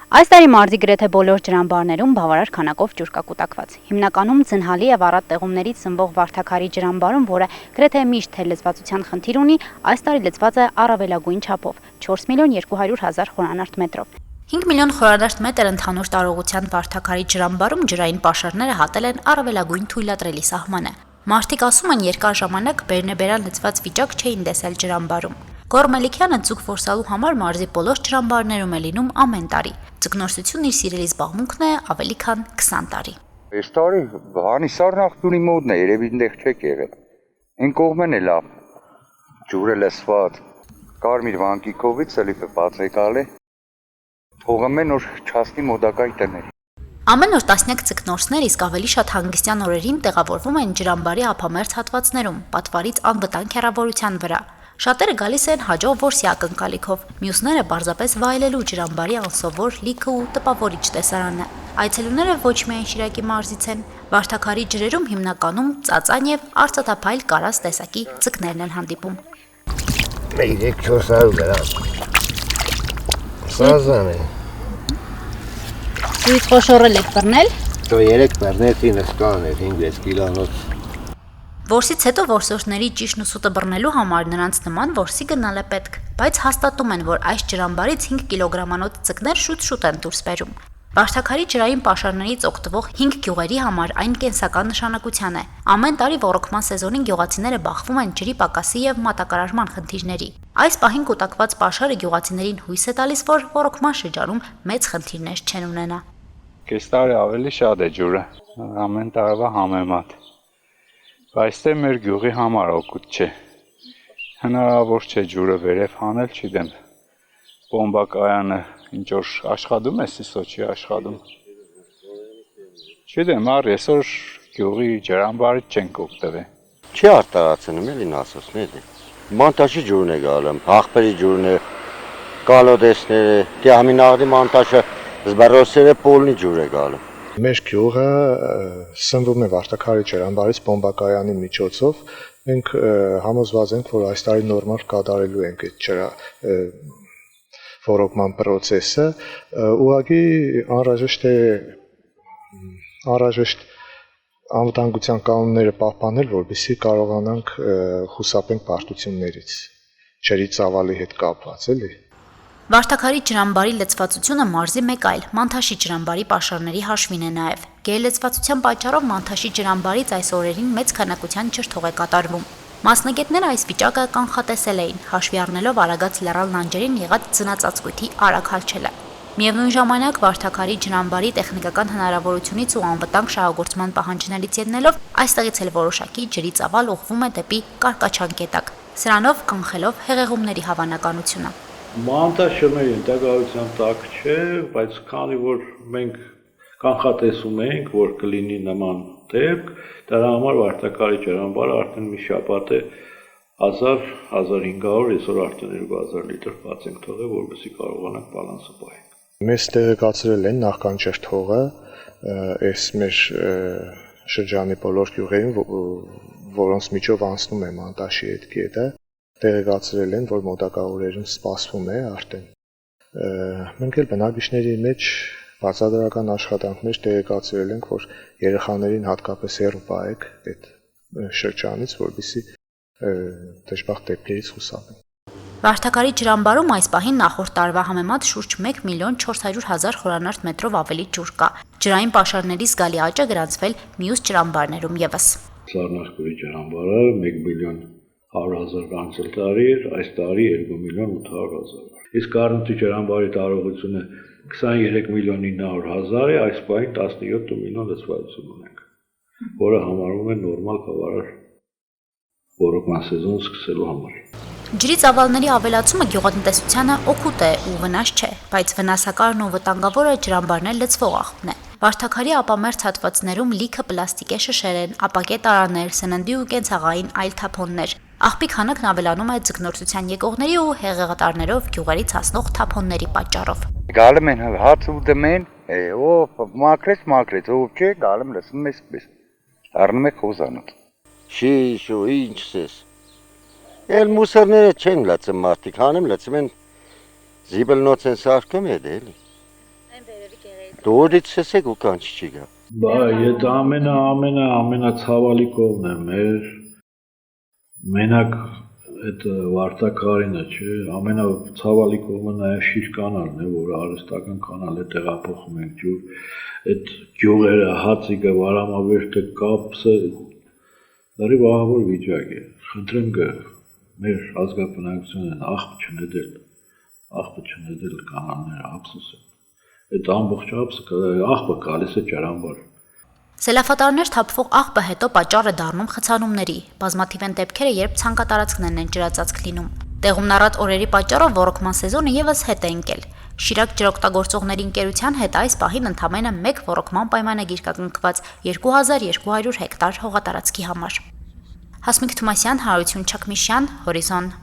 Այս տարի մարզի գրեթե բոլոր ջրամբարներում բավարար քանակով ջուր կա կուտակված։ Հիմնականում Ձնհալի եւ Արադ տեղումներից սնվող Վարդաքարի ջրամբարում, որը գրեթե միշտ թելլեզվածության խնդիր ունի, այս տարի լցված է առավելագույն չափով՝ 4 միլիոն 200 հազար խորանարդ մետրով։ 5 միլիոն խորանարդ մետր ընդհանուր տարողության Վարդաքարի ջրամբարում ջրային պաշարները հատել են առավելագույն թույլատրելի սահմանը։ Մարդիկ ասում են, երկար ժամանակ բերնեբերան լցված վիճակ չէին տեսել ջրամբարում։ Գոռ Մելիքյանը ձուկ որսալու համար մարզի բոլոր ջրամբարներում է լինում ամեն տարի։ Ձկնորսությունն իր սիրելի զբաղմունքն է ավելի քան 20 տարի։ Այս տարի Հանիսարն աղբյուրի մոդն է, երևի այնտեղ չեք եղել։ Այն կողմն է լավ։ Ջուրը լսված։ Կարմիր վանկիկովից էլի բացեկալ է։ Թողում են որ չասնի մոդակայ տներ։ Ամեն օր տասնյակ ձկնորսներ իսկ ավելի շատ հանգստյան օրերին տեղավորվում են ջրամբարի ափամերձ հատվածներում, պատվարից անվտանգ հեռավորության վրա։ Շատերը գալիս են հաջող որսի ակնկալիքով, մյուսները պարզապես վայելելու ջրամբարի անսովոր, լիքը ու տպավորիչ տեսարանը։ Այցելուները ոչ միայն Շիրակի մարզից են, Վարդաքարի ջրերում հիմնականում ծածան եւ արծաթափայլ կարած տեսակի ձկներն են հանդիպում։ 3-400 գրամ։ Սազան է։ Դուք խոշորել եք բռնել։ Դո 3 բռնեցի նստան է 5 կիլոնոց։ Որսից հետո որսորդների ճիշտ ու սուտը բռնելու համար նրանց նման որսի գնալ է պետք, բայց հաստատում են, որ այս ջրամբարից 5 կիլոգրամանոց ձկներ շուտ են դուրս բերում։ Վարդաքարի ջրային պաշարներից օգտվող 5 գյուղերի համար այն կենսական նշանակության է։ Ամեն տարի ոռոգման սեզոնին գյուղացիները բախվում են ջրի պակասի եւ մատակարարման խնդիրների։ Այս պահին կուտակված պաշարը գյուղացիներին հույս է տալիս, որ ոռոգման շրջանում մեծ խնդիրներ չեն ունենա։ Այս տարի ավելի շատ է ջուրը, ամեն տարվա համեմատ։ Բայց դե մեր գյուղի համար օգուտ չէ։ Հնարավոր չէ ջուրը վերև հանել, չգիտեմ։ Բոմբակայանը ինչ որ աշխատում է, սիսո չի աշխատում։ Չգիտեմ, այսօր գյուղի ջրամբարից չենք օգտվել։ Չի արտարացնում էլի ասոսն էլի։ Մոնտաժի ջուրն է գալում, հաղբերի ջուրն է, կալոդեսները, դե ամենաղդի մոնտաժը զբարոսերը պոլնի ջուր է գալում։ Մեր գյուղը սնվում է Վարդաքարի ջրամբարից բոմբակայանի միջոցով։ Մենք համոզված ենք, որ այս տարի նորմալ կատարելու ենք այդ ջրա ոռոգման process-ը, ուղղակի անհրաժեշտ անվտանգության կանոնները պահպանել, որպեսզի կարողանանք խուսափենք բարդություններից, ջրի ծավալի հետ կապված, էլի։ Վարդաքարի ջրամբարի լցվածությունը մարզի մեկ այլ Մանթաշի ջրամբարի պաշարների հաշվին է նաև։ Գերլցվածության պատճառով Մանթաշի ջրամբարից այս օրերին մեծ քանակության ջրթող է կատարվում։ Մասնագետները այս վիճակը կանխատեսել էին, հաշվի առնելով Արագած լեռան լանջերին եղած ձնածածկույթի արագ հալչելը։ Միևնույն ժամանակ Վարդաքարի ջրամբարի տեխնիկական հնարավորությունից ու անվտանգ շահագործման պահանջներից ելնելով այստեղից էլ որոշակի ջրի ծավալ ուղղվում է դեպի Կարկաչան-Կետակ, սրանով կանխելով հեղեղումների հավանականությունը։ Մանտաշը մեր ինտեգրացիան տակ չէ, բայց քանի որ մենք կանխատեսում ենք, որ կլինի նման դեպք, դրա համար Վարդաքարի ջրամբարը արդեն մի շաբաթ է 1000-1500, այսօր արդեն 2000 լիտր բաց ենք թողել, որպեսզի կարողանանք բալանսը պահենք։ Մեզ տեղեկացրել են նախքան ջրթողը, այս մեր շրջանի բոլոր գյուղերին, որոնց միջով անցնում է Մանտաշի այդ գետը, տեղեկացրել են, որ մոտակա օրերին սպասվում է արդեն։ Մենք էլ բնակիչների մեջ բացադրական աշխատանքներ տեղեկացրել ենք, որ երեխաներին հատկապես հեռու պահեք այդ շրջանից, որպեսզի դժբախտ դեպքերից խուսափեն։ Վարդաքարի ջրամբարում այս պահին նախորդ տարվա համեմատ շուրջ 1 միլիոն 400 հազար խորանարդ մետրով ավելի ջուր կա։ Ջրային պաշարների զգալի աճ է գրանցվել մյուս ջրամբարներում ևս։ Սառնաշկուրի ջրամբարը 1 միլիոն 100 հազար անցել տարի էր, այս տարի 2 միլիոն 800 հազար։ Իսկ Արնուտի ջրամբարի տարողությունը 23 միլիոն 900 հազար է, այս պահին 17 միլիոն լցվածություն ունենք, որը համարվում է նորմալ բավարար ոռոգման սեզոն սկսելու համար։ Ջրի ծավալների ավելացումը գյուղատնտեսությանը օգուտ է ու վնաս չէ, բայց վնասակարն ու վտանգավորը ջրամբարներ լցվող աղբն է։ Վարդաքարի ապամերձ հատվածներում լիքը պլաստիկե շշեր են, ապակե տարաներ, սննդի ու կենցաղային այլ թափոններ։ Աղբի քանակն ավելանում է ձկնորսության եկողների ու հեղեղատարներով գյուղերից հասնող թափոնների պատճառով։ Գալում են հաց ու դմեն, մաքրեց, ով չէ, գալում լսում ես պես։ Առնում է խոզանոց։ Շիշ ու ինչս ես։ Էլ մուսորները չեն լացում մարդիկ, հանում լացում են զիբլնոց են սարքում է դե էլի։ Դուրից ցեսեք ու կանչ չի գա։ Բա այդ ամենացավալի կողմն է մեր մենակ այդ Վարդակարինը, չէ, ամենացավալի կողմը նաև Շիր կանալն է, որ արհեստական կանալ է տեղափոխում ենք ջուր, այդ գյուղերը, հացիկը, վարամավերտը, կապսը դարի վաղավոր վիճակ է։ Խնդրեմ մեր ազգաբնակությունն աղբը չնետել կանալները ափսոս է։ Այդ ամբողջ աղբը գալիս է ճարանբար։ Սելավատարներ թափվող աղբը հետո պատճառ է դառնում խցանումների։ Բազմաթիվ են դեպքերը, երբ ցանկատարածքներն են ջրածածկ լինում։ Տեղումն առատ օրերի պատճառով ոռոգման սեզոնը եւս հետ է ընկել։ Շիրակ ջրօգտագործողների ընկերության հետ այս պահին ընդամենը 1 ոռոգման պայմանագիր կազմված 2200 հեկտար հողատարածքի համար։ Հասմիկ Թումասյան, Հարություն Չակմիշյան, Հորիզոն։